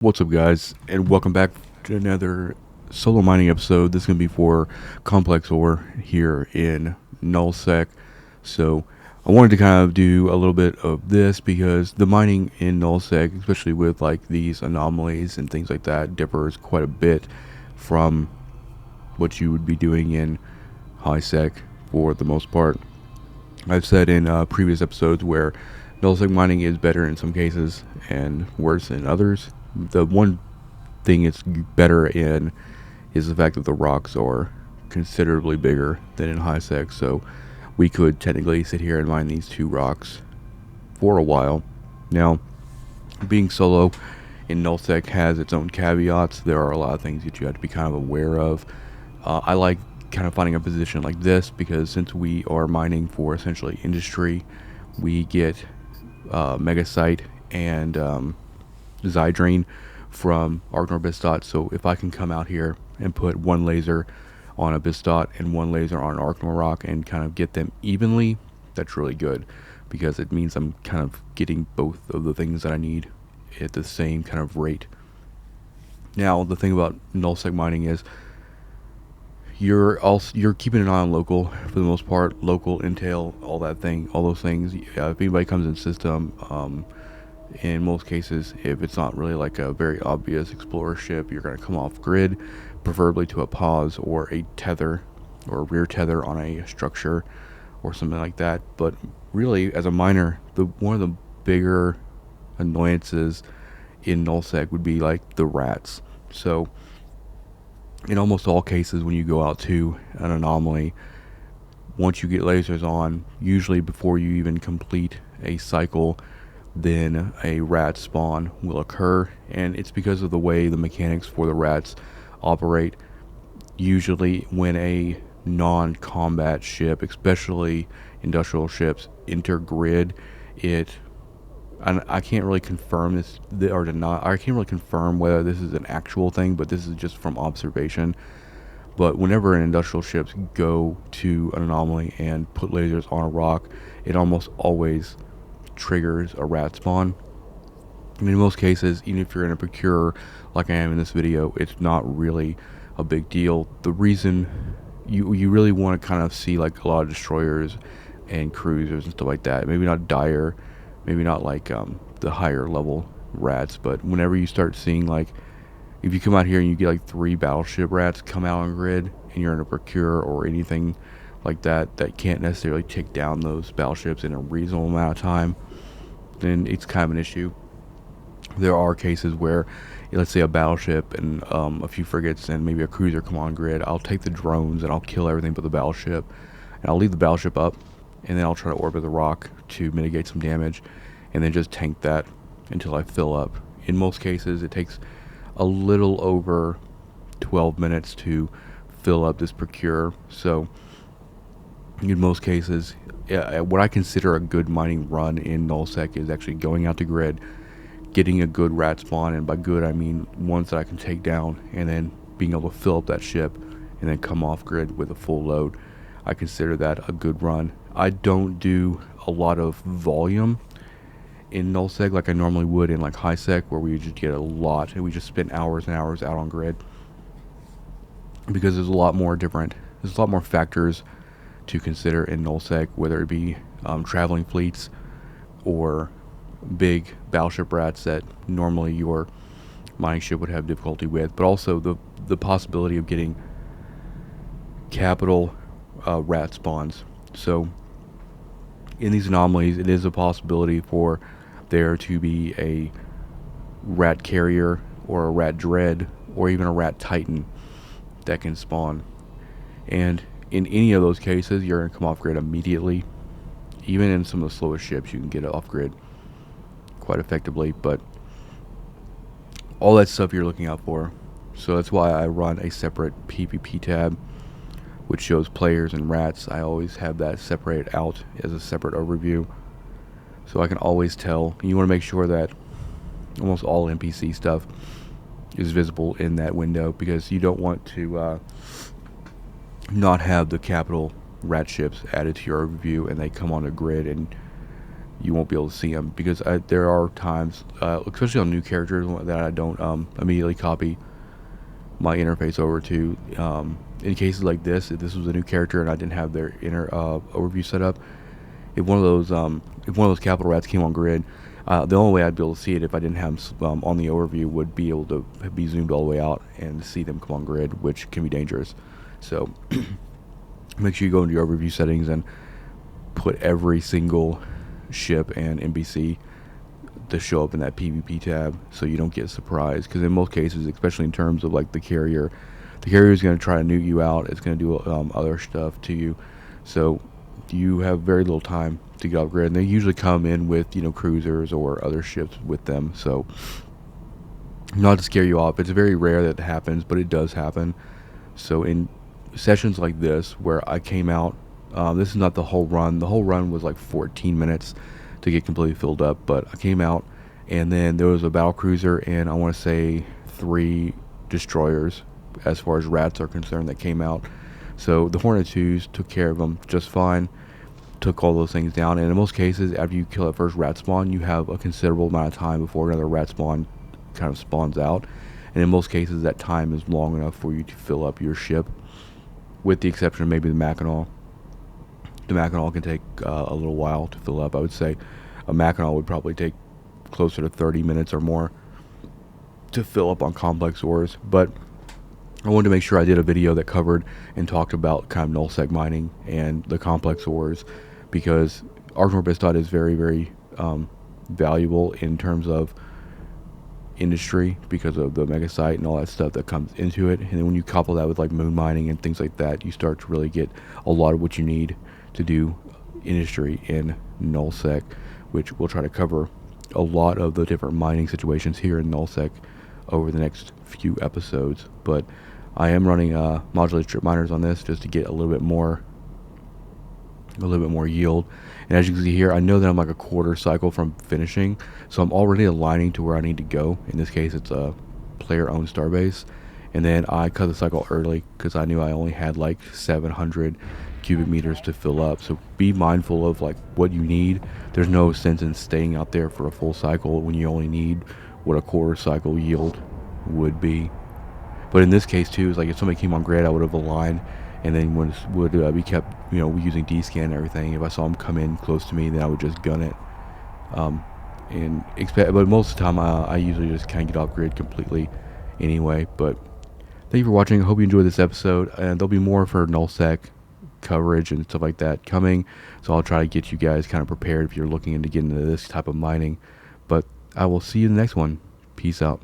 What's up, guys, and welcome back to another solo mining episode. This is going to be for complex ore here in nullsec. So I wanted to kind of do a little bit of this because the mining in nullsec, especially with like these anomalies and things like that, differs quite a bit from what you would be doing in highsec for the most part. I've said in previous episodes where nullsec mining is better in some cases and worse in others. The one thing it's better in is the fact that the rocks are considerably bigger than in highsec, so we could technically sit here and mine these two rocks for a while. Now, being solo in nullsec has its own caveats. There are a lot of things that you have to be kind of aware of. I like kind of finding a position like this because since we are mining for essentially industry, we get megasite and Zydrain from Argnor Bistot. So if I can come out here and put one laser on a Bistot and one laser on an Argnor rock and kind of get them evenly, that's really good because it means I'm kind of getting both of the things that I need at the same kind of rate. Now the thing about nullsec mining is you're keeping an eye on local for the most part, local intel, all those things. If anybody comes in system, in most cases, if it's not really like a very obvious explorer ship, you're going to come off grid, preferably to a pause or a tether or a rear tether on a structure or something like that. But really, as a miner, one of the bigger annoyances in nullsec would be like the rats. So in almost all cases, when you go out to an anomaly, once you get lasers on, usually before you even complete a cycle, then a rat spawn will occur, and it's because of the way the mechanics for the rats operate. Usually when a non-combat ship, especially industrial ships, enter grid, I can't really confirm this or deny. I can't really confirm whether this is an actual thing, but this is just from observation. But whenever an industrial ships go to an anomaly and put lasers on a rock, it almost always triggers a rat spawn. And in most cases, even if you're in a Procurer like I am in this video, it's not really a big deal. The reason you really want to kind of see like a lot of destroyers and cruisers and stuff like that, maybe not dire, maybe not like the higher level rats, but whenever you start seeing like, if you come out here and you get like 3 battleship rats come out on grid and you're in a Procurer or anything like that can't necessarily take down those battleships in a reasonable amount of time, then it's kind of an issue. There are cases where, let's say a battleship and a few frigates and maybe a cruiser come on grid, I'll take the drones and I'll kill everything but the battleship, and I'll leave the battleship up, and then I'll try to orbit the rock to mitigate some damage, and then just tank that until I fill up. In most cases, it takes a little over 12 minutes to fill up this Procurer. So in most cases, what I consider a good mining run in nullsec is actually going out to grid, getting a good rat spawn, and by good I mean ones that I can take down, and then being able to fill up that ship and then come off grid with a full load. I consider that a good run. I don't do a lot of volume in nullsec like I normally would in like highsec, where we just get a lot and we just spend hours and hours out on grid, because there's a lot more factors to consider in nullsec, whether it be traveling fleets or big battleship rats that normally your mining ship would have difficulty with, but also the possibility of getting capital rat spawns. So in these anomalies, it is a possibility for there to be a rat carrier or a rat dread or even a rat titan that can spawn, and in any of those cases you're going to come off grid immediately. Even in some of the slowest ships you can get off grid quite effectively, but all that stuff you're looking out for. So that's why I run a separate PvP tab which shows players and rats. I always have that separated out as a separate overview, so I can always tell. You want to make sure that almost all NPC stuff is visible in that window, because you don't want to not have the capital rat ships added to your overview and they come on a grid and you won't be able to see them, because there are times, especially on new characters, that I don't immediately copy my interface over to. In cases like this, if this was a new character and I didn't have their inner overview set up, if one of those capital rats came on grid, the only way I'd be able to see it if I didn't have them on the overview would be able to be zoomed all the way out and see them come on grid, which can be dangerous. So make sure you go into your overview settings and put every single ship and NPC to show up in that PvP tab, so you don't get surprised. Because in most cases, especially in terms of like the carrier is going to try to nuke you out. It's going to do other stuff to you, so you have very little time to get off grid. And they usually come in with, you know, cruisers or other ships with them. So not to scare you off, it's very rare that it happens, but it does happen. So in sessions like this where I came out, this is not the whole run. The whole run was like 14 minutes to get completely filled up, but I came out and then there was a battle cruiser and I want to say 3 destroyers as far as rats are concerned that came out. So the Hornet IIs took care of them just fine, took all those things down, and in most cases after you kill that first rat spawn, you have a considerable amount of time before another rat spawn kind of spawns out, and in most cases that time is long enough for you to fill up your ship, with the exception of maybe the Mackinac. The Mackinac can take a little while to fill up. I would say a Mackinac would probably take closer to 30 minutes or more to fill up on complex ores, but I wanted to make sure I did a video that covered and talked about kind of nullsec mining and the complex ores, because Archnor Bistot is very, very valuable in terms of industry because of the mega site and all that stuff that comes into it. And then when you couple that with like moon mining and things like that, you start to really get a lot of what you need to do industry in nullsec, which we'll try to cover a lot of the different mining situations here in nullsec over the next few episodes. But I am running modulated strip miners on this just to get a little bit more yield. And as you can see here, I know that I'm like a quarter cycle from finishing, so I'm already aligning to where I need to go. In this case, it's a player-owned starbase, and then I cut the cycle early because I knew I only had like 700 cubic meters to fill up. So be mindful of like what you need. There's no sense in staying out there for a full cycle when you only need what a quarter cycle yield would be. But in this case too, it's like if somebody came on grid, I would have aligned, and then would be kept, you know, using D-scan and everything. If I saw them come in close to me, then I would just gun it. But most of the time, I usually just kind of get off grid completely anyway. But thank you for watching. I hope you enjoyed this episode, and there'll be more for nullsec coverage and stuff like that coming. So I'll try to get you guys kind of prepared if you're looking into getting into this type of mining. But I will see you in the next one. Peace out.